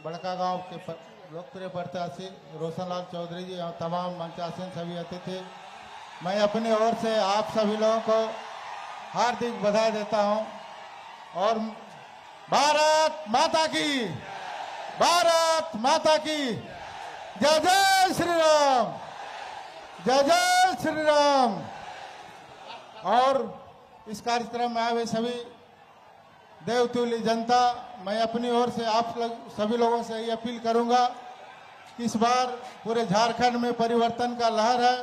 बड़कागांव के लोकप्रिय प्रत्याशी रोशनलाल चौधरी जी और तमाम मंचासीन सभी अतिथि, मैं अपनी ओर से आप सभी लोगों को हार्दिक बधाई देता हूं और भारत माता की, भारत माता की जय जय श्री राम, जय जय श्री राम। और इस कार्यक्रम में आए हुए सभी देवतुल्य जनता, मैं अपनी ओर से आप सभी लोगों से ये अपील करूंगा कि इस बार पूरे झारखंड में परिवर्तन का लहर है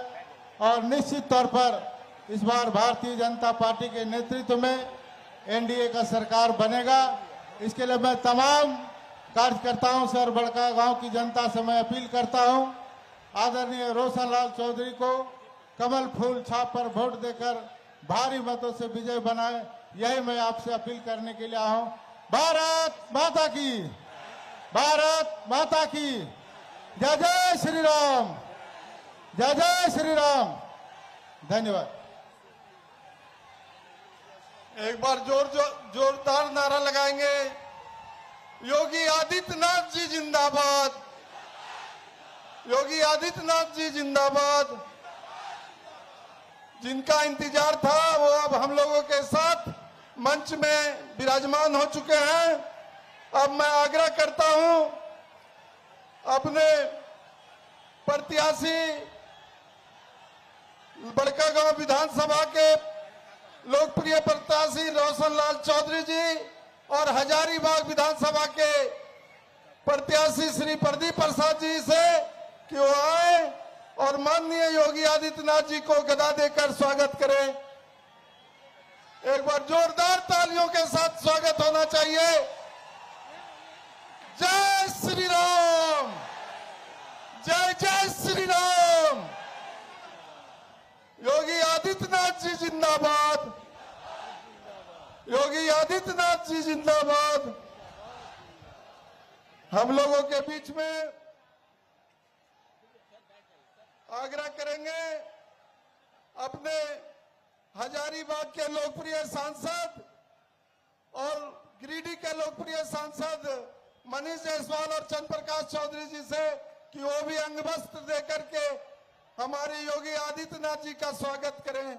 और निश्चित तौर पर इस बार भारतीय जनता पार्टी के नेतृत्व में एनडीए का सरकार बनेगा। इसके लिए मैं तमाम कार्यकर्ताओं से और बड़कागांव की जनता से मैं अपील करता हूं, आदरणीय रोशनलाल चौधरी को कमल फूल छाप पर वोट देकर भारी मतों से विजय बनाए, यही मैं आपसे अपील करने के लिए आया हूं। भारत माता की, भारत माता की जय जय श्री राम, जय जय श्री राम। धन्यवाद। एक बार जोरदार नारा लगाएंगे। योगी आदित्यनाथ जी जिंदाबाद, योगी आदित्यनाथ जी जिंदाबाद। जिनका इंतजार था वो अब हम लोगों के साथ मंच में विराजमान हो चुके हैं। अब मैं आग्रह करता हूं अपने प्रत्याशी बड़कागांव विधानसभा के लोकप्रिय प्रत्याशी रोशनलाल चौधरी जी और हजारीबाग विधानसभा के प्रत्याशी श्री प्रदीप प्रसाद जी से कि वो आए और माननीय योगी आदित्यनाथ जी को गदा देकर स्वागत करें। एक बार जोरदार तालियों के साथ स्वागत होना चाहिए। जय श्री राम, जय जय श्री राम। योगी आदित्यनाथ जी जिंदाबाद, योगी आदित्यनाथ जी जिंदाबाद। हम लोगों के बीच में आग्रह करेंगे अपने हजारीबाग के लोकप्रिय सांसद और गिरिडीह के लोकप्रिय सांसद मनीष जायसवाल और चंद्र प्रकाश चौधरी जी से कि वो भी अंग वस्त्र देकर के हमारे योगी आदित्यनाथ जी का स्वागत करें।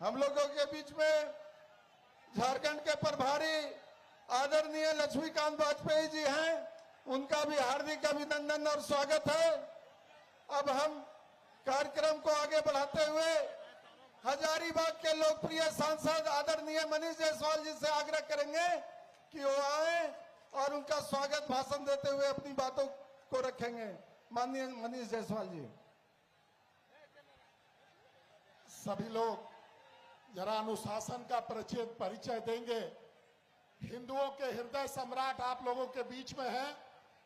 हम लोगों के बीच में झारखंड के प्रभारी आदरणीय लक्ष्मीकांत वाजपेयी जी हैं, उनका भी हार्दिक अभिनंदन और स्वागत है। अब हम कार्यक्रम को आगे बढ़ाते हुए हजारीबाग के लोकप्रिय सांसद आदरणीय मनीष जायसवाल जी से आग्रह करेंगे कि वो आए और उनका स्वागत भाषण देते हुए अपनी बातों को रखेंगे। माननीय मनीष जायसवाल जी। सभी लोग जरा अनुशासन का परिचय देंगे। हिंदुओं के हृदय सम्राट आप लोगों के बीच में है।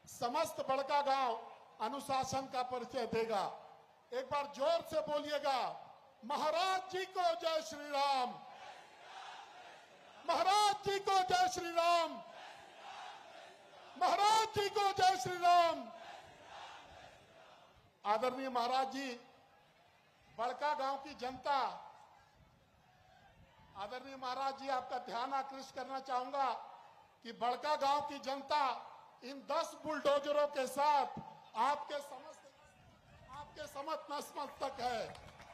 समस्त बड़कागांव अनुशासन का परिचय देगा। एक बार जोर से बोलिएगा, महाराज जी को जय श्री राम, महाराज जी को जय श्री राम, महाराज जी को जय श्री राम। आदरणीय महाराज जी, बड़कागांव की जनता, आदरणीय महाराज जी आपका ध्यान आकृष्ट करना चाहूंगा कि बड़कागांव की जनता इन 10 बुलडोजरों के साथ आपके समस्त नतमस्तक है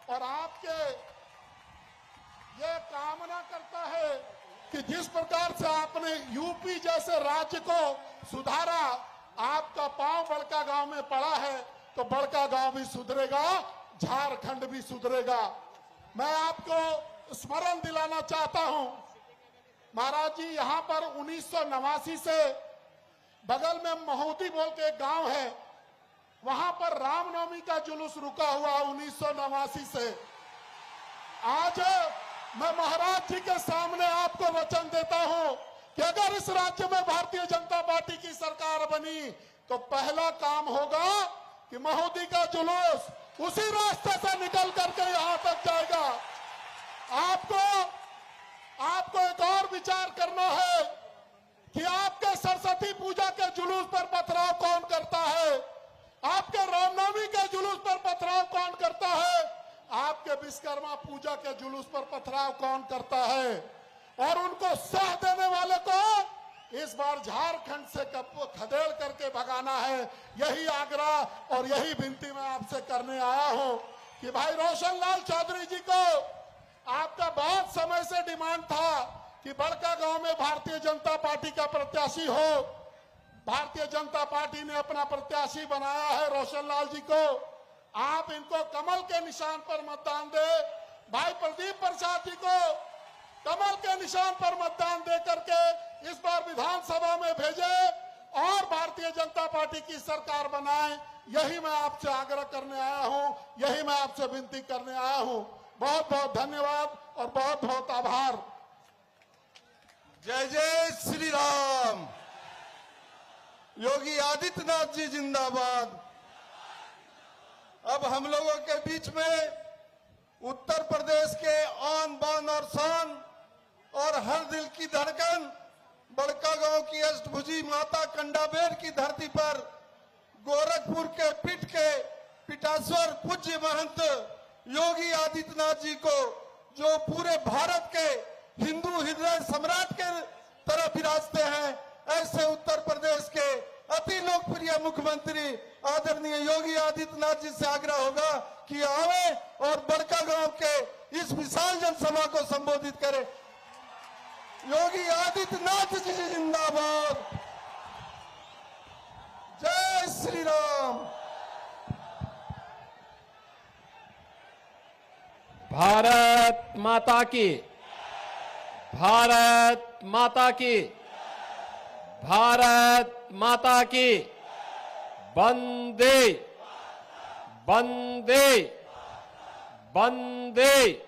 और आपके ये कामना करता है कि जिस प्रकार से आपने यूपी जैसे राज्य को सुधारा, आपका पांव बड़कागांव में पड़ा है तो बड़कागांव भी सुधरेगा, झारखंड भी सुधरेगा। मैं आपको स्मरण दिलाना चाहता हूं, महाराज जी यहां पर 1989 से बगल में महोदी बोल के एक गांव है, वहां पर रामनवमी का जुलूस रुका हुआ 1989 से। आज मैं महाराज जी के सामने आपको वचन देता हूं कि अगर इस राज्य में भारतीय जनता पार्टी की सरकार बनी तो पहला काम होगा कि महोदी का जुलूस उसी रास्ते से निकल करके यहां तक जाएगा। आपको एक और विचार करना है कि आपके सरस्वती पूजा के जुलूस पर पथराव कौन करता है, आपके रामनवमी के जुलूस पर पथराव कौन करता है, आपके विश्वकर्मा पूजा के जुलूस पर पथराव कौन करता है, और उनको सह देने वाले को इस बार झारखंड से खदेड़ करके भगाना है। यही आग्रह और यही विनती मैं आपसे करने आया हूं कि भाई रोशन लाल चौधरी जी को आपका बहुत समय से डिमांड था कि बड़का गांव में भारतीय जनता पार्टी का प्रत्याशी हो। भारतीय जनता पार्टी ने अपना प्रत्याशी बनाया है रोशन लाल जी को। आप इनको कमल के निशान पर मतदान दे। भाई प्रदीप प्रसाद जी को कमल के निशान पर मतदान दे करके इस बार विधानसभा में भेजे और भारतीय जनता पार्टी की सरकार बनाएं। यही मैं आपसे आग्रह करने आया हूं, यही मैं आपसे विनती करने आया हूं। बहुत बहुत धन्यवाद और बहुत बहुत आभार। जय जय श्री राम। योगी आदित्यनाथ जी जिंदाबाद। अब हम लोगों के बीच में उत्तर प्रदेश के आन बान और शान और हर दिल की धड़कन बड़का गांव की अष्टभुजी माता कंडाबेर की धरती पर गोरखपुर के पीठ के पीठाश्वर पूज्य महंत योगी आदित्यनाथ जी को, जो पूरे भारत के हिंदू हृदय सम्राट के तरह विराजते हैं, ऐसे उत्तर प्रदेश के अति लोकप्रिय मुख्यमंत्री आदरणीय योगी आदित्यनाथ जी से आग्रह होगा कि आवे और बड़का गांव के इस विशाल जनसभा को संबोधित करें। योगी आदित्यनाथ जी जिंदाबाद। जय श्री राम। भारत माता की, भारत माता की, भारत माता की। वंदे वंदे वंदे।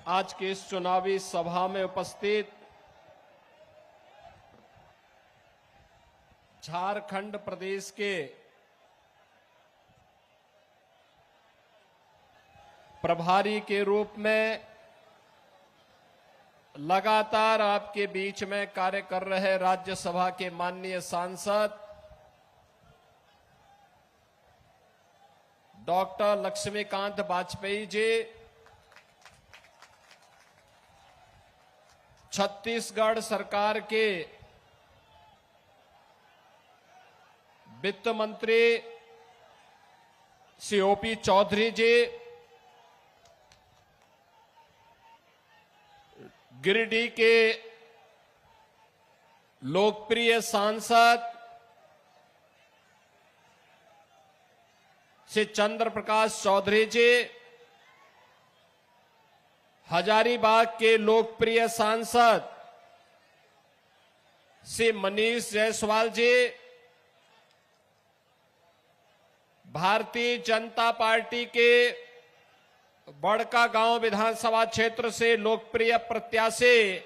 आज के इस चुनावी सभा में उपस्थित झारखंड प्रदेश के प्रभारी के रूप में लगातार आपके बीच में कार्य कर रहे राज्यसभा के माननीय सांसद डॉक्टर लक्ष्मीकांत वाजपेयी जी, छत्तीसगढ़ सरकार के वित्त मंत्री श्री ओपी चौधरी जी, गिरिडीह के लोकप्रिय सांसद श्री चंद्र प्रकाश चौधरी जी, हजारीबाग के लोकप्रिय सांसद श्री मनीष जायसवाल जी, भारतीय जनता पार्टी के बड़का गांव विधानसभा क्षेत्र से लोकप्रिय प्रत्याशी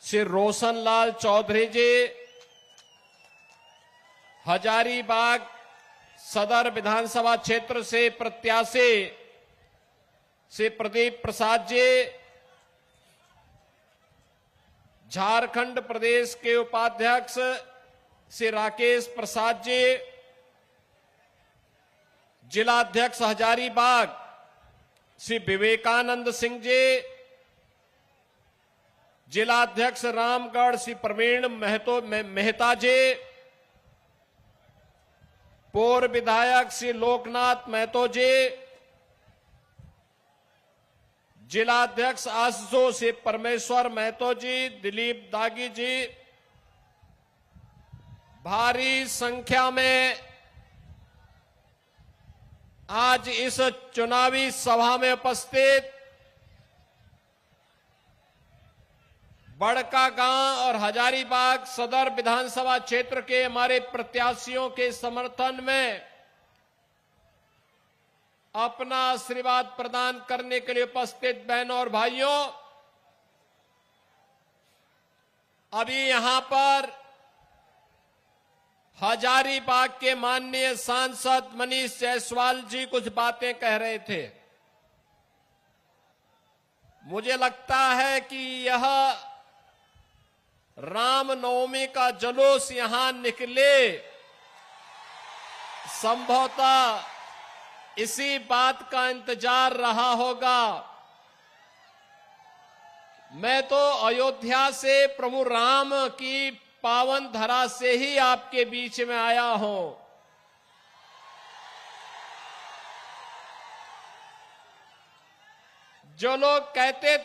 श्री रोशन लाल चौधरी जी, हजारीबाग सदर विधानसभा क्षेत्र से प्रत्याशी श्री प्रदीप प्रसाद जी, झारखंड प्रदेश के उपाध्यक्ष श्री राकेश प्रसाद जी, जिलाध्यक्ष हजारीबाग श्री विवेकानंद सिंह जी, जिलाध्यक्ष रामगढ़ श्री प्रवीण मेहता जी, पूर्व विधायक श्री लोकनाथ महतो जी, जिलाध्यक्ष आसो श्री परमेश्वर महतो जी, दिलीप दागी जी, भारी संख्या में आज इस चुनावी सभा में उपस्थित बड़का गांव और हजारीबाग सदर विधानसभा क्षेत्र के हमारे प्रत्याशियों के समर्थन में अपना आशीर्वाद प्रदान करने के लिए उपस्थित बहनों और भाइयों, अभी यहां पर हजारीबाग के माननीय सांसद मनीष जायसवाल जी कुछ बातें कह रहे थे। मुझे लगता है कि यह रामनवमी का जुलूस यहां निकले, संभवतः इसी बात का इंतजार रहा होगा। मैं तो अयोध्या से प्रभु राम की पावन धरा से ही आपके बीच में आया हूं। जो लोग कहते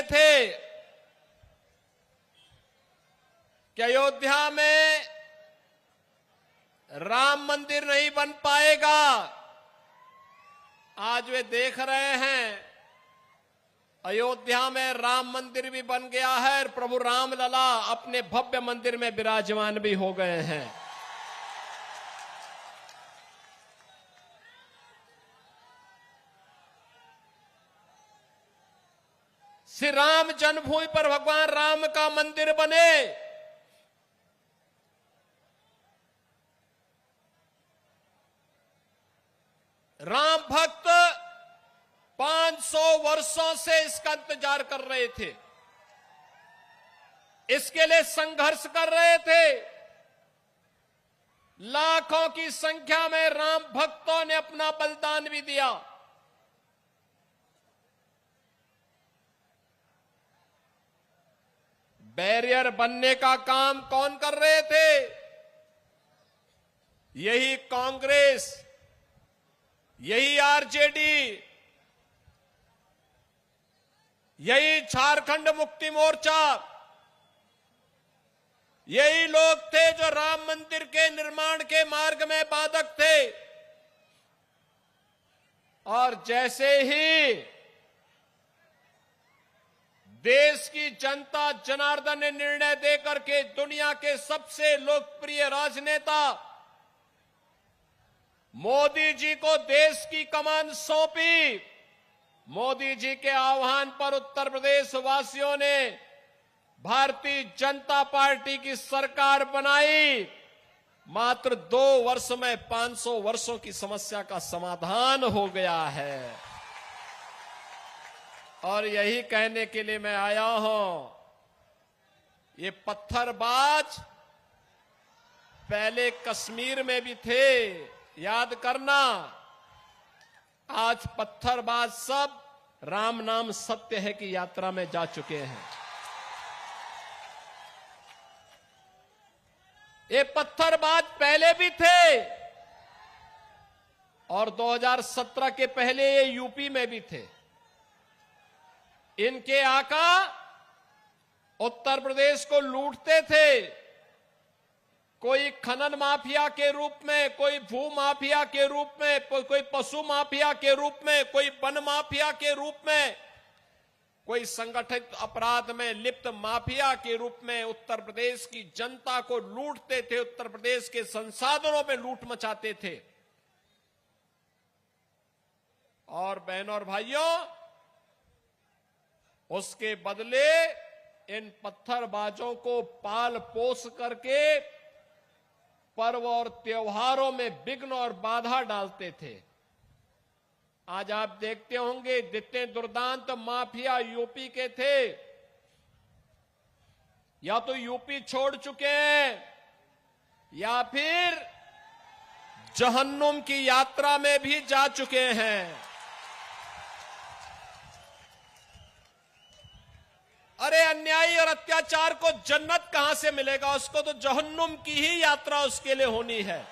थे कि अयोध्या में राम मंदिर नहीं बन पाएगा, आज वे देख रहे हैं अयोध्या में राम मंदिर भी बन गया है और प्रभु राम लला अपने भव्य मंदिर में विराजमान भी हो गए हैं। श्री राम जन्मभूमि पर भगवान राम का मंदिर बने, राम भक्त 500 वर्षों से इसका इंतजार कर रहे थे, इसके लिए संघर्ष कर रहे थे। लाखों की संख्या में राम भक्तों ने अपना बलिदान भी दिया। बैरियर बनने का काम कौन कर रहे थे? यही कांग्रेस, यही आरजेडी, यही झारखंड मुक्ति मोर्चा, यही लोग थे जो राम मंदिर के निर्माण के मार्ग में बाधक थे। और जैसे ही देश की जनता जनार्दन ने निर्णय देकर के दुनिया के सबसे लोकप्रिय राजनेता मोदी जी को देश की कमान सौंपी, मोदी जी के आह्वान पर उत्तर प्रदेश वासियों ने भारतीय जनता पार्टी की सरकार बनाई। मात्र 2 वर्ष में 500 वर्षों की समस्या का समाधान हो गया है। और यही कहने के लिए मैं आया हूं, ये पत्थरबाज पहले कश्मीर में भी थे, याद करना। आज पत्थरबाज सब राम नाम सत्य है की यात्रा में जा चुके हैं। ये पत्थरबाज पहले भी थे और 2017 के पहले ये यूपी में भी थे। इनके आका उत्तर प्रदेश को लूटते थे, कोई खनन माफिया के रूप में, कोई भू माफिया के रूप में, कोई पशु माफिया के रूप में, कोई वन माफिया के रूप में, कोई संगठित अपराध में लिप्त माफिया के रूप में उत्तर प्रदेश की जनता को लूटते थे, उत्तर प्रदेश के संसाधनों में लूट मचाते थे। और बहनों और भाइयों, उसके बदले इन पत्थरबाजों को पाल पोस करके पर्व और त्योहारों में विघ्न और बाधा डालते थे। आज आप देखते होंगे जितने दुर्दांत माफिया यूपी के थे, या तो यूपी छोड़ चुके हैं या फिर जहन्नुम की यात्रा में भी जा चुके हैं। अरे अन्यायी और अत्याचार को जन्नत कहां से मिलेगा? उसको तो जहन्नुम की ही यात्रा उसके लिए होनी है।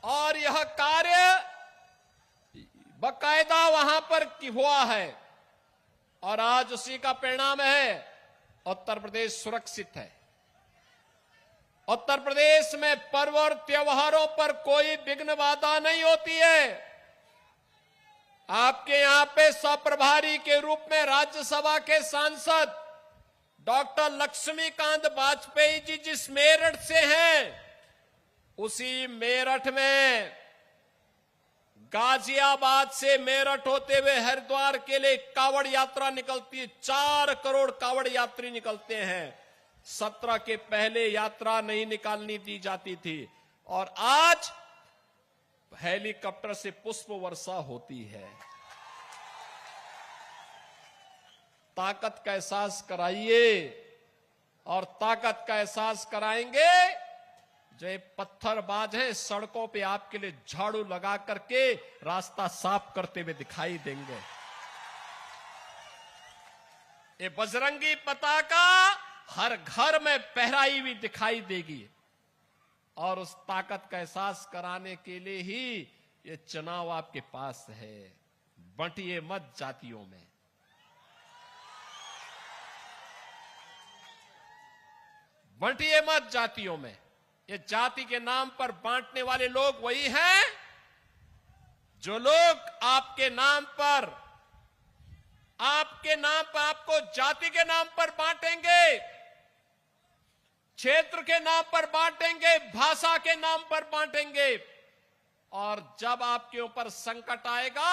और यह कार्य बाकायदा वहां पर हुआ है और आज उसी का परिणाम है। उत्तर प्रदेश सुरक्षित है। उत्तर प्रदेश में पर्व और त्योहारों पर कोई विघ्न बाधा नहीं होती है। आपके यहां पे सप्रभारी के रूप में राज्यसभा के सांसद डॉक्टर लक्ष्मीकांत वाजपेयी जी जिस मेरठ से हैं, उसी मेरठ में गाजियाबाद से मेरठ होते हुए हरिद्वार के लिए कावड़ यात्रा निकलती है। 4 करोड़ कावड़ यात्री निकलते हैं। 17 के पहले यात्रा नहीं निकालनी दी जाती थी और आज हेलीकॉप्टर से पुष्प वर्षा होती है। ताकत का एहसास कराइए, और ताकत का एहसास कराएंगे जो ये पत्थरबाज हैं सड़कों पे आपके लिए झाड़ू लगा करके रास्ता साफ करते हुए दिखाई देंगे। ये बजरंगी पताका हर घर में फहराई हुई दिखाई देगी, और उस ताकत का एहसास कराने के लिए ही ये चुनाव आपके पास है। बंटिए मत जातियों में। बंटिए मत जातियों में। ये जाति के नाम पर बांटने वाले लोग वही हैं जो लोग आपके नाम पर आपको जाति के नाम पर बांटेंगे, क्षेत्र के नाम पर बांटेंगे, भाषा के नाम पर बांटेंगे, और जब आपके ऊपर संकट आएगा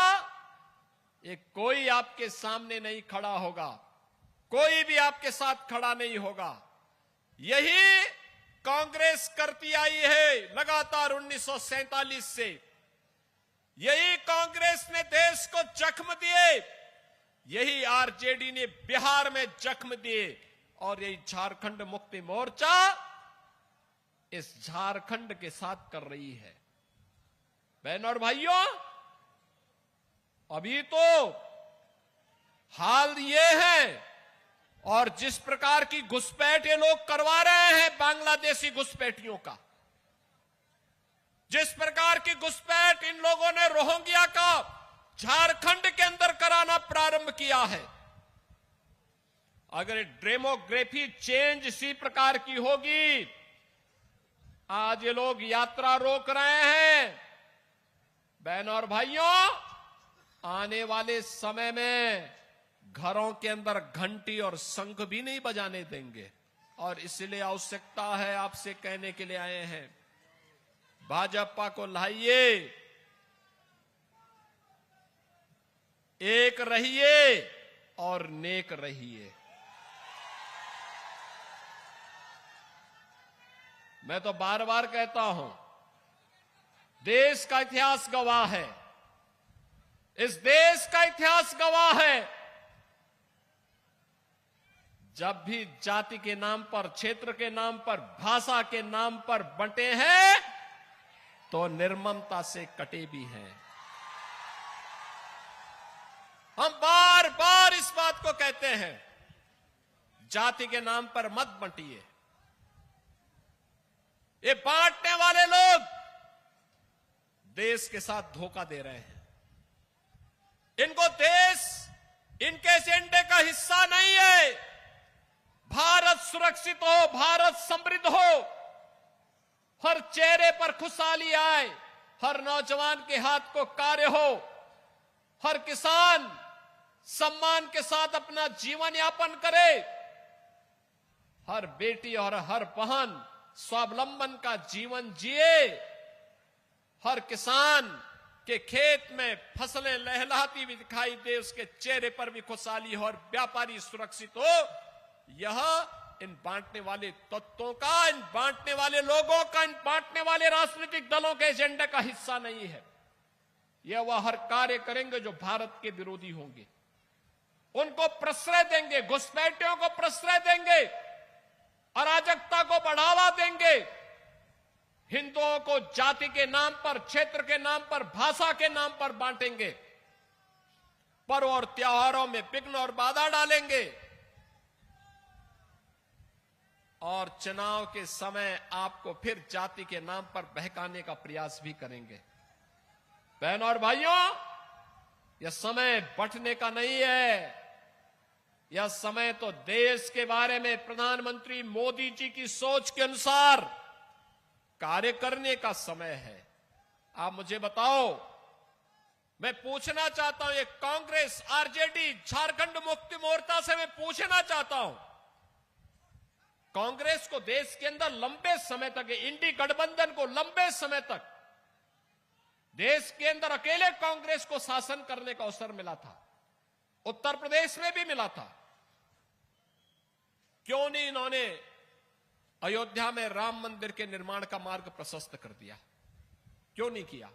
ये कोई आपके सामने नहीं खड़ा होगा, कोई भी आपके साथ खड़ा नहीं होगा। यही कांग्रेस करती आई है लगातार 1947 से। यही कांग्रेस ने देश को जख्म दिए, यही आरजेडी ने बिहार में जख्म दिए, और यही झारखंड मुक्ति मोर्चा इस झारखंड के साथ कर रही है। बहनों और भाइयों, अभी तो हाल ये है, और जिस प्रकार की घुसपैठ ये लोग करवा रहे हैं बांग्लादेशी घुसपैठियों का, जिस प्रकार की घुसपैठ इन लोगों ने रोहिंग्या का झारखंड के अंदर कराना प्रारंभ किया है, अगर डेमोग्राफी चेंज इसी प्रकार की होगी, आज ये लोग यात्रा रोक रहे हैं। बहनों और भाइयों, आने वाले समय में घरों के अंदर घंटी और शंख भी नहीं बजाने देंगे, और इसलिए आवश्यकता है आपसे कहने के लिए आए हैं, भाजपा को लाइए, एक रहिए और नेक रहिए। मैं तो बार बार कहता हूं, देश का इतिहास गवाह है, इस देश का इतिहास गवाह है, जब भी जाति के नाम पर, क्षेत्र के नाम पर, भाषा के नाम पर बंटे हैं तो निर्ममता से कटे भी हैं। हम बार बार इस बात को कहते हैं, जाति के नाम पर मत बंटिए। ये बांटने वाले लोग देश के साथ धोखा दे रहे हैं। इनको देश इनके एजेंडे का हिस्सा नहीं है। भारत सुरक्षित हो, भारत समृद्ध हो, हर चेहरे पर खुशहाली आए, हर नौजवान के हाथ को कार्य हो, हर किसान सम्मान के साथ अपना जीवन यापन करे, हर बेटी और हर बहन स्वावलंबन का जीवन जिए, हर किसान के खेत में फसलें लहलहाती हुई दिखाई दे, उसके चेहरे पर भी खुशहाली हो, और व्यापारी सुरक्षित हो। यह इन बांटने वाले तत्वों का, इन बांटने वाले लोगों का, इन बांटने वाले राजनीतिक दलों के एजेंडे का हिस्सा नहीं है। यह वह हर कार्य करेंगे जो भारत के विरोधी होंगे, उनको प्रश्रय देंगे, घुसपैठियों को प्रश्रय देंगे, अराजकता को बढ़ावा देंगे, हिंदुओं को जाति के नाम पर, क्षेत्र के नाम पर, भाषा के नाम पर बांटेंगे, पर्व और त्योहारों में विघ्न और बाधा डालेंगे, और चुनाव के समय आपको फिर जाति के नाम पर बहकाने का प्रयास भी करेंगे। बहनों और भाइयों, यह समय बंटने का नहीं है, यह समय तो देश के बारे में प्रधानमंत्री मोदी जी की सोच के अनुसार कार्य करने का समय है। आप मुझे बताओ, मैं पूछना चाहता हूं, ये कांग्रेस, आरजेडी, झारखंड मुक्ति मोर्चा से मैं पूछना चाहता हूं, कांग्रेस को देश के अंदर लंबे समय तक, इंडी गठबंधन को लंबे समय तक देश के अंदर अकेले कांग्रेस को शासन करने का अवसर मिला था, उत्तर प्रदेश में भी मिला था। क्यों नहीं इन्होंने अयोध्या में राम मंदिर के निर्माण का मार्ग प्रशस्त कर दिया? क्यों नहीं किया?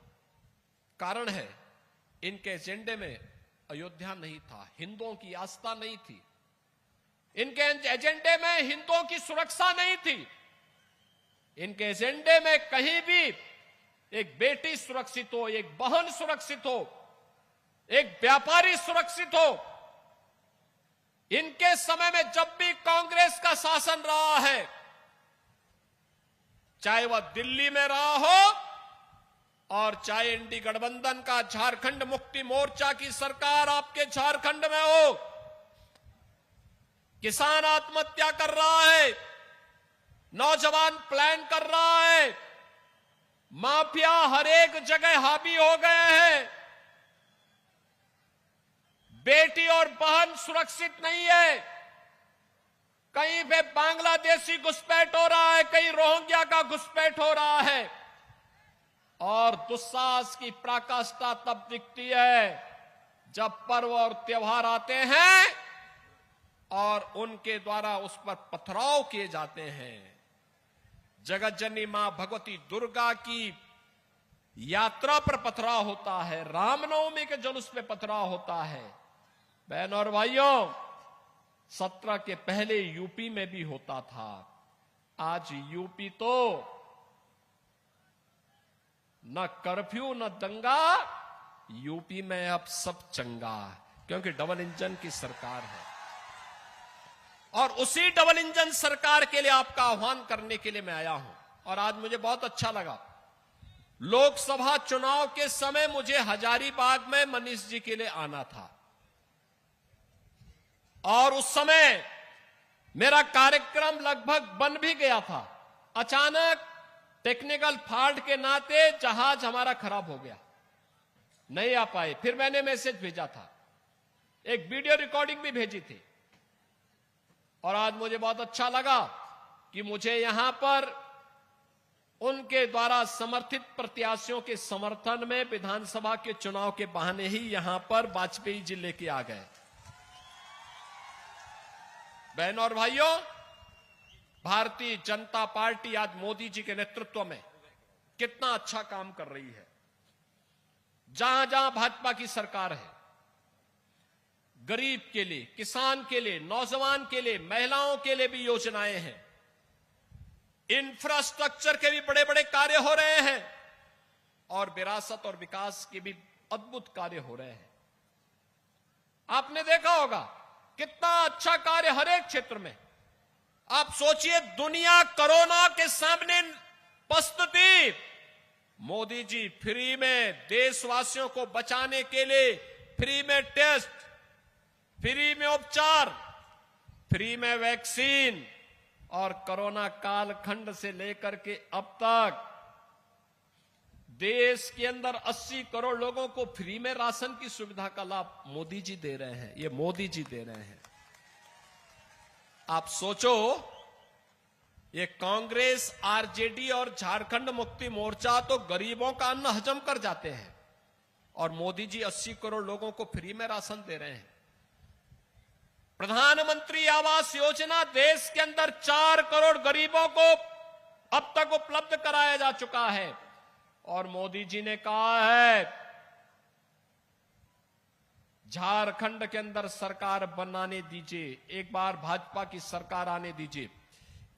कारण है, इनके एजेंडे में अयोध्या नहीं था, हिंदुओं की आस्था नहीं थी, इनके एजेंडे में हिंदुओं की सुरक्षा नहीं थी। इनके एजेंडे में कहीं भी एक बेटी सुरक्षित हो, एक बहन सुरक्षित हो, एक व्यापारी सुरक्षित हो। इनके समय में जब भी कांग्रेस का शासन रहा है, चाहे वह दिल्ली में रहा हो और चाहे इंडी गठबंधन का झारखंड मुक्ति मोर्चा की सरकार आपके झारखंड में हो, किसान आत्महत्या कर रहा है, नौजवान प्लान कर रहा है, माफिया हर एक जगह हावी हो गए हैं, बेटी और बहन सुरक्षित नहीं है, कहीं पे बांग्लादेशी घुसपैठ हो रहा है, कहीं रोहिंग्या का घुसपैठ हो रहा है। और दुस्साहस की पराकाष्ठा तब दिखती है जब पर्व और त्योहार आते हैं और उनके द्वारा उस पर पथराव किए जाते हैं। जगत जननी मां भगवती दुर्गा की यात्रा पर पथराव होता है, रामनवमी के जुलूस पे पथराव होता है। बहन और भाइयों, 17 के पहले यूपी में भी होता था। आज यूपी तो न कर्फ्यू न दंगा, यूपी में अब सब चंगा, क्योंकि डबल इंजन की सरकार है। और उसी डबल इंजन सरकार के लिए आपका आह्वान करने के लिए मैं आया हूं। और आज मुझे बहुत अच्छा लगा, लोकसभा चुनाव के समय मुझे हजारीबाग में मनीष जी के लिए आना था और उस समय मेरा कार्यक्रम लगभग बन भी गया था। अचानक टेक्निकल फॉल्ट के नाते जहाज हमारा खराब हो गया, नहीं आ पाए। फिर मैंने मैसेज भेजा था, एक वीडियो रिकॉर्डिंग भी भेजी थी। और आज मुझे बहुत अच्छा लगा कि मुझे यहां पर उनके द्वारा समर्थित प्रत्याशियों के समर्थन में विधानसभा के चुनाव के बहाने ही यहां पर वाजपेयी जी लेके आ गए। बहनों और भाइयों, भारतीय जनता पार्टी आज मोदी जी के नेतृत्व में कितना अच्छा काम कर रही है। जहां जहां भाजपा की सरकार है, गरीब के लिए, किसान के लिए, नौजवान के लिए, महिलाओं के लिए भी योजनाएं हैं। इंफ्रास्ट्रक्चर के भी बड़े बड़े कार्य हो रहे हैं और विरासत और विकास के भी अद्भुत कार्य हो रहे हैं। आपने देखा होगा कितना अच्छा कार्य हर एक क्षेत्र में। आप सोचिए, दुनिया कोरोना के सामने पस्त थी, मोदी जी फ्री में देशवासियों को बचाने के लिए फ्री में टेस्ट, फ्री में उपचार, फ्री में वैक्सीन और कोरोना कालखंड से लेकर के अब तक देश के अंदर 80 करोड़ लोगों को फ्री में राशन की सुविधा का लाभ मोदी जी दे रहे हैं। ये मोदी जी दे रहे हैं। आप सोचो, ये कांग्रेस, आरजेडी और झारखंड मुक्ति मोर्चा तो गरीबों का अन्न हजम कर जाते हैं और मोदी जी 80 करोड़ लोगों को फ्री में राशन दे रहे हैं। प्रधानमंत्री आवास योजना देश के अंदर 4 करोड़ गरीबों को अब तक उपलब्ध कराया जा चुका है और मोदी जी ने कहा है झारखंड के अंदर सरकार बनाने दीजिए, एक बार भाजपा की सरकार आने दीजिए।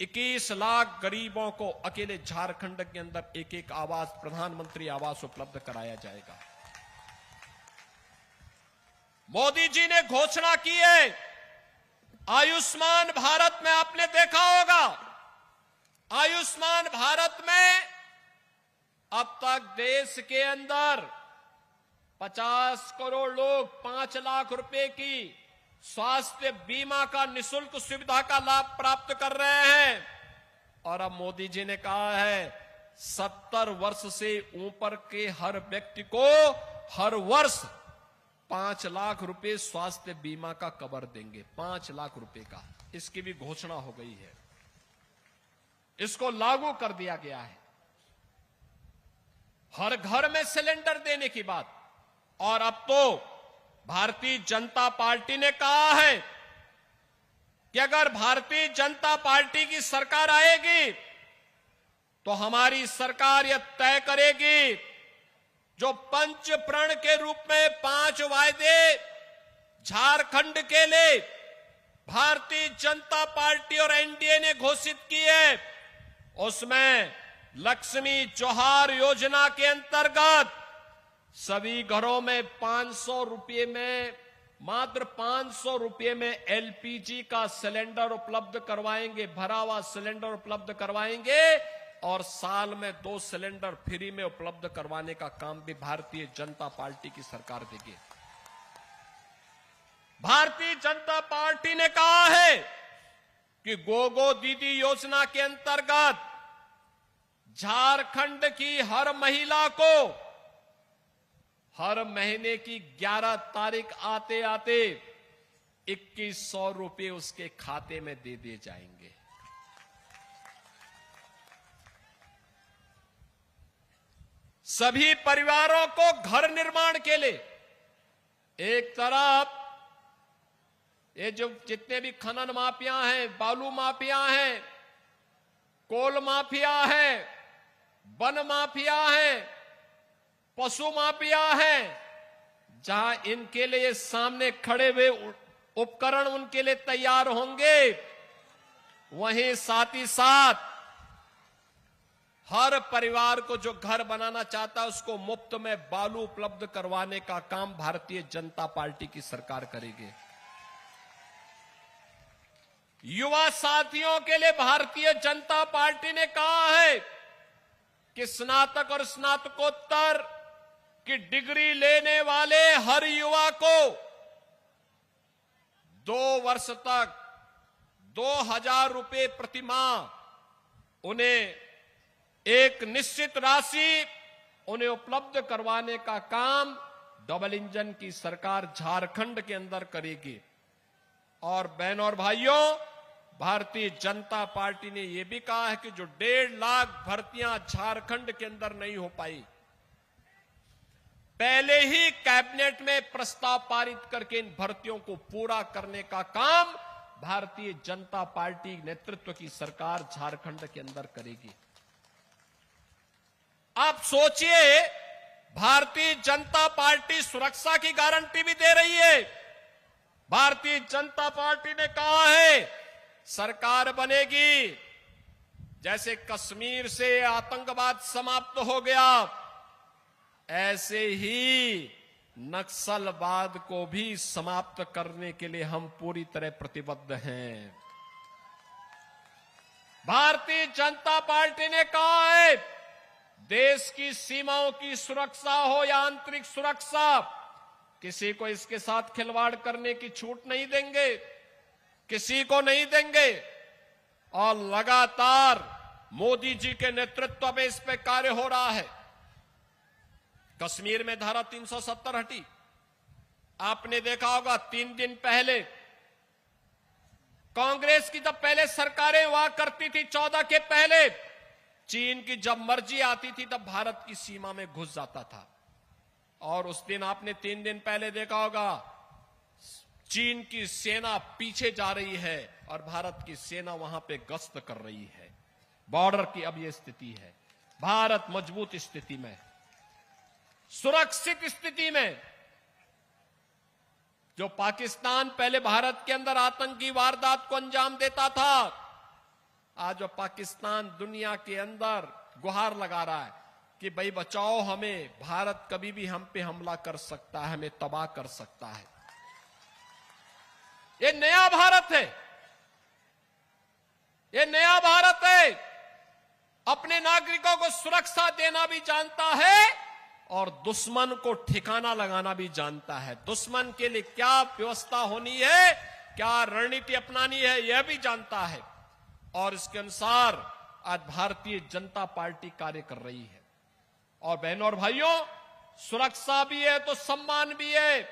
21 लाख गरीबों को अकेले झारखंड के अंदर एक एक आवास, प्रधानमंत्री आवास उपलब्ध कराया जाएगा। मोदी जी ने घोषणा की है आयुष्मान भारत में। आपने देखा होगा, आयुष्मान भारत में अब तक देश के अंदर 50 करोड़ लोग 5 लाख रुपए की स्वास्थ्य बीमा का निशुल्क सुविधा का लाभ प्राप्त कर रहे हैं। और अब मोदी जी ने कहा है 70 वर्ष से ऊपर के हर व्यक्ति को हर वर्ष 5 लाख रुपए स्वास्थ्य बीमा का कवर देंगे। 5 लाख रुपए का, इसकी भी घोषणा हो गई है। इसको लागू कर दिया गया है। हर घर में सिलेंडर देने की बात। और अब तो भारतीय जनता पार्टी ने कहा है कि अगर भारतीय जनता पार्टी की सरकार आएगी तो हमारी सरकार यह तय करेगी जो पंच प्रण के रूप में 5 वायदे झारखंड के लिए भारतीय जनता पार्टी और एनडीए ने घोषित की है, उसमें लक्ष्मी जोहार योजना के अंतर्गत सभी घरों में 500 रुपये में, मात्र 500 रुपये में एलपीजी का सिलेंडर उपलब्ध करवाएंगे, भरा हुआ सिलेंडर उपलब्ध करवाएंगे और साल में 2 सिलेंडर फ्री में उपलब्ध करवाने का काम भी भारतीय जनता पार्टी की सरकार देगी। भारतीय जनता पार्टी ने कहा है कि गोगो दीदी योजना के अंतर्गत झारखंड की हर महिला को हर महीने की 11 तारीख आते आते 2100 रुपये उसके खाते में दे दिए जाएंगे। सभी परिवारों को घर निर्माण के लिए एक तरफ ये जो जितने भी खनन माफिया हैं, बालू माफिया हैं, कोल माफिया है, वन माफिया है, पशु माफिया है, जहां इनके लिए सामने खड़े हुए उपकरण उनके लिए तैयार होंगे, वहीं साथ ही साथ हर परिवार को जो घर बनाना चाहता है उसको मुफ्त में बालू उपलब्ध करवाने का काम भारतीय जनता पार्टी की सरकार करेगी। युवा साथियों के लिए भारतीय जनता पार्टी ने कहा है कि स्नातक और स्नातकोत्तर की डिग्री लेने वाले हर युवा को 2 वर्ष तक 2000 रुपये प्रति माह उन्हें एक निश्चित राशि उन्हें उपलब्ध करवाने का काम डबल इंजन की सरकार झारखंड के अंदर करेगी। और बहनों और भाइयों, भारतीय जनता पार्टी ने यह भी कहा है कि जो 1.5 लाख भर्तियां झारखंड के अंदर नहीं हो पाई, पहले ही कैबिनेट में प्रस्ताव पारित करके इन भर्तियों को पूरा करने का काम भारतीय जनता पार्टी नेतृत्व की सरकार झारखंड के अंदर करेगी। आप सोचिए, भारतीय जनता पार्टी सुरक्षा की गारंटी भी दे रही है। भारतीय जनता पार्टी ने कहा है सरकार बनेगी, जैसे कश्मीर से आतंकवाद समाप्त हो गया, ऐसे ही नक्सलवाद को भी समाप्त करने के लिए हम पूरी तरह प्रतिबद्ध हैं। भारतीय जनता पार्टी ने कहा है देश की सीमाओं की सुरक्षा हो या आंतरिक सुरक्षा, किसी को इसके साथ खिलवाड़ करने की छूट नहीं देंगे, किसी को नहीं देंगे। और लगातार मोदी जी के नेतृत्व में इस पे कार्य हो रहा है। कश्मीर में धारा 370 हटी, आपने देखा होगा 3 दिन पहले कांग्रेस की जब पहले सरकारें हुआ करती थी, 14 के पहले चीन की जब मर्जी आती थी तब भारत की सीमा में घुस जाता था। और उस दिन आपने 3 दिन पहले देखा होगा चीन की सेना पीछे जा रही है और भारत की सेना वहां पे गश्त कर रही है। बॉर्डर की अब यह स्थिति है। भारत मजबूत स्थिति में, सुरक्षित स्थिति में। जो पाकिस्तान पहले भारत के अंदर आतंकी वारदात को अंजाम देता था, आज जो पाकिस्तान दुनिया के अंदर गुहार लगा रहा है कि भाई बचाओ हमें, भारत कभी भी हम पे हमला कर सकता है, हमें तबाह कर सकता है। ये नया भारत है, ये नया भारत है। अपने नागरिकों को सुरक्षा देना भी जानता है और दुश्मन को ठिकाना लगाना भी जानता है। दुश्मन के लिए क्या व्यवस्था होनी है, क्या रणनीति अपनानी है, यह भी जानता है। और इसके अनुसार आज भारतीय जनता पार्टी कार्य कर रही है। और बहनों और भाइयों, सुरक्षा भी है तो सम्मान भी है,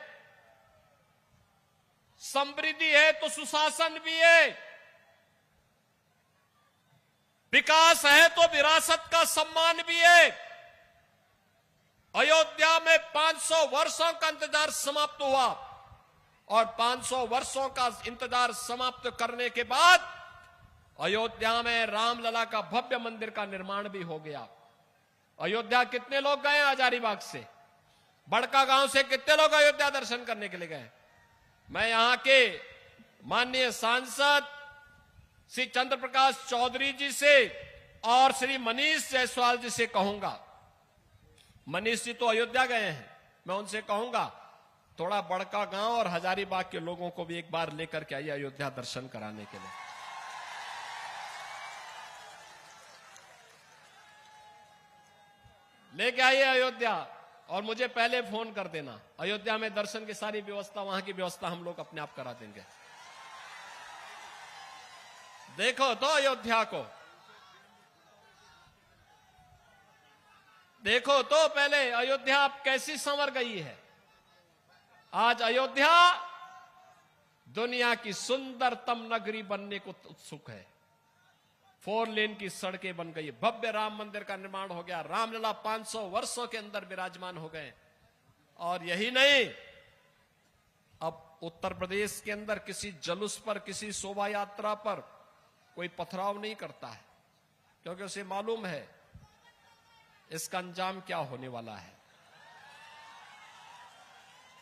समृद्धि है तो सुशासन भी है, विकास है तो विरासत का सम्मान भी है। अयोध्या में 500 वर्षों का इंतजार समाप्त हुआ और 500 वर्षों का इंतजार समाप्त करने के बाद अयोध्या में रामलला का भव्य मंदिर का निर्माण भी हो गया। अयोध्या कितने लोग गए हजारीबाग से, बड़का गांव से कितने लोग अयोध्या दर्शन करने के लिए गए? मैं यहां के माननीय सांसद श्री चंद्र प्रकाश चौधरी जी से और श्री मनीष जायसवाल जी से कहूंगा, मनीष जी तो अयोध्या गए हैं, मैं उनसे कहूंगा थोड़ा बड़का गांव और हजारीबाग के लोगों को भी एक बार लेकर के आइए अयोध्या दर्शन कराने के लिए। लेके आइए अयोध्या और मुझे पहले फोन कर देना। अयोध्या में दर्शन की सारी व्यवस्था, वहां की व्यवस्था हम लोग अपने आप करा देंगे। देखो तो अयोध्या को, देखो तो पहले अयोध्या अब कैसी संवर गई है। आज अयोध्या दुनिया की सुंदरतम नगरी बनने को उत्सुक है। 4 लेन की सड़कें बन गई, भव्य राम मंदिर का निर्माण हो गया, रामलला 500 वर्षों के अंदर विराजमान हो गए। और यही नहीं, अब उत्तर प्रदेश के अंदर किसी जुलूस पर, किसी शोभा यात्रा पर कोई पथराव नहीं करता है, क्योंकि उसे मालूम है इसका अंजाम क्या होने वाला है।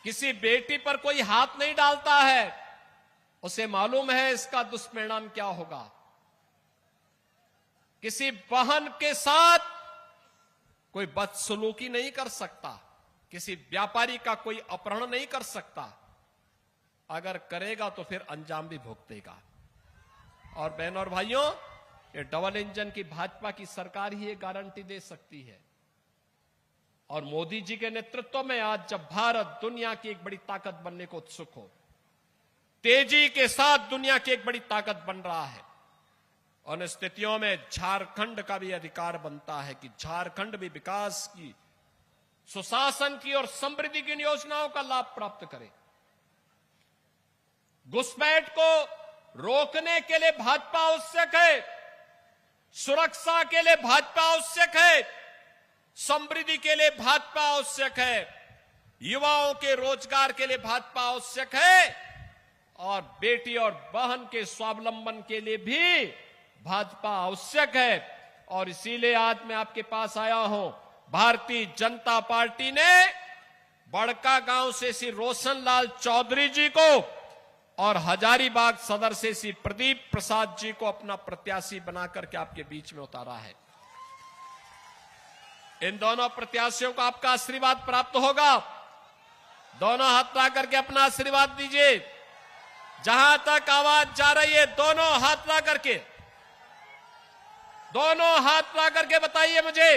किसी बेटी पर कोई हाथ नहीं डालता है, उसे मालूम है इसका दुष्परिणाम क्या होगा। किसी बहन के साथ कोई बदसलूकी नहीं कर सकता, किसी व्यापारी का कोई अपहरण नहीं कर सकता, अगर करेगा तो फिर अंजाम भी भुगतेगा। और बहनों और भाइयों, ये डबल इंजन की भाजपा की सरकार ही ये गारंटी दे सकती है। और मोदी जी के नेतृत्व में आज जब भारत दुनिया की एक बड़ी ताकत बनने को उत्सुक हो, तेजी के साथ दुनिया की एक बड़ी ताकत बन रहा है, उन स्थितियों में झारखंड का भी अधिकार बनता है कि झारखंड भी विकास की, सुशासन की और समृद्धि की योजनाओं का लाभ प्राप्त करे। घुसपैठ को रोकने के लिए भाजपा आवश्यक है, सुरक्षा के लिए भाजपा आवश्यक है, समृद्धि के लिए भाजपा आवश्यक है, युवाओं के रोजगार के लिए भाजपा आवश्यक है, और बेटी और बहन के स्वावलंबन के लिए भी भाजपा आवश्यक है। और इसीलिए आज मैं आपके पास आया हूं। भारतीय जनता पार्टी ने बड़का गांव से श्री रोशन लाल चौधरी जी को और हजारीबाग सदर से श्री प्रदीप प्रसाद जी को अपना प्रत्याशी बनाकर के आपके बीच में उतारा है। इन दोनों प्रत्याशियों को आपका आशीर्वाद प्राप्त होगा। दोनों हाथ ला करके अपना आशीर्वाद दीजिए। जहां तक आवाज जा रही है, दोनों हाथ ला करके, दोनों हाथ ला करके बताइए मुझे,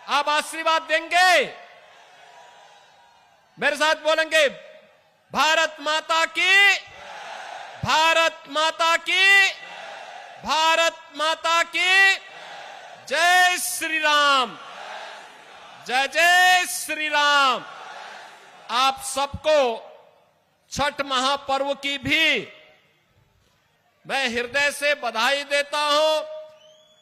आप आशीर्वाद देंगे? मेरे साथ बोलेंगे, भारत माता की, भारत माता की, भारत माता की, जय श्री राम, जय जय श्री राम। आप सबको छठ महापर्व की भी मैं हृदय से बधाई देता हूं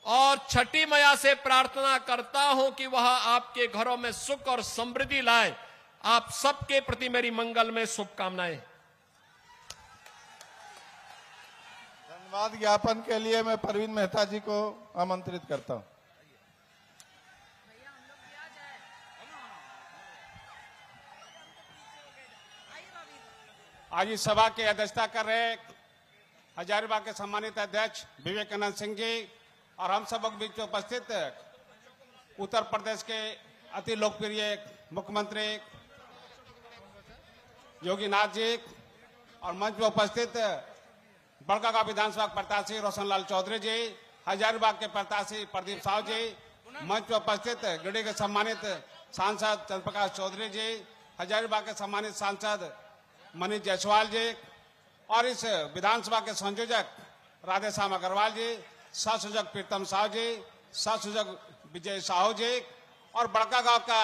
और छठी मैया से प्रार्थना करता हूं कि वह आपके घरों में सुख और समृद्धि लाए। आप सबके प्रति मेरी मंगल में शुभकामनाएं। धन्यवाद ज्ञापन के लिए मैं परवीन मेहता जी को आमंत्रित करता हूं। आज इस सभा की अध्यक्षता कर रहे हजारीबाग के सम्मानित अध्यक्ष विवेकानंद सिंह जी और हम सब बीच में उपस्थित उत्तर प्रदेश के अति लोकप्रिय मुख्यमंत्री योगी नाथ जी और मंच में उपस्थित बड़कागांव विधानसभा प्रत्याशी रोशन लाल चौधरी जी, हजारीबाग के प्रत्याशी प्रदीप साहू जी, मंच में उपस्थित गिरिडीह के सम्मानित सांसद चंद्र प्रकाश चौधरी जी, हजारीबाग के सम्मानित सांसद मनीष जायसवाल जी और इस विधानसभा के संयोजक राधेश्याम अग्रवाल जी, सहसंयोजक प्रीतम साहू जी, सहसंयोजक विजय साहू जी और बड़कागांव का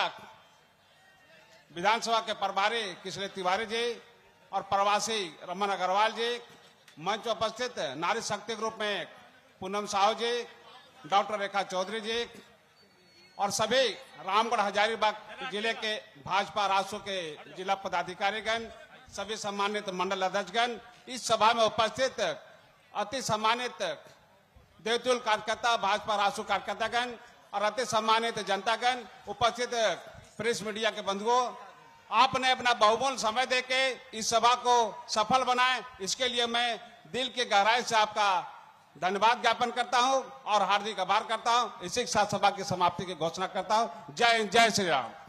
विधानसभा के प्रभारी किशोर तिवारी जी और प्रवासी रमन अग्रवाल जी, मंच पर उपस्थित नारी शक्ति ग्रुप में पूनम साहू जी, डॉक्टर रेखा चौधरी जी और सभी रामगढ़ हजारीबाग जिले के भाजपा राष्ट्र के जिला पदाधिकारीगण, सभी सम्मानित मंडल अध्यक्षगण, इस सभा में उपस्थित अति सम्मानित देवतुल कार्यकर्ता, भाजपा राष्ट्र कार्यकर्तागण और अति सम्मानित जनतागण, उपस्थित प्रेस मीडिया के बंधुओं, आपने अपना बहुमूल्य समय देके इस सभा को सफल बनाए, इसके लिए मैं दिल की गहराई से आपका धन्यवाद ज्ञापन करता हूं और हार्दिक आभार करता हूं। इसी के साथ सभा की समाप्ति की घोषणा करता हूं। जय हिंद, जय श्री राम।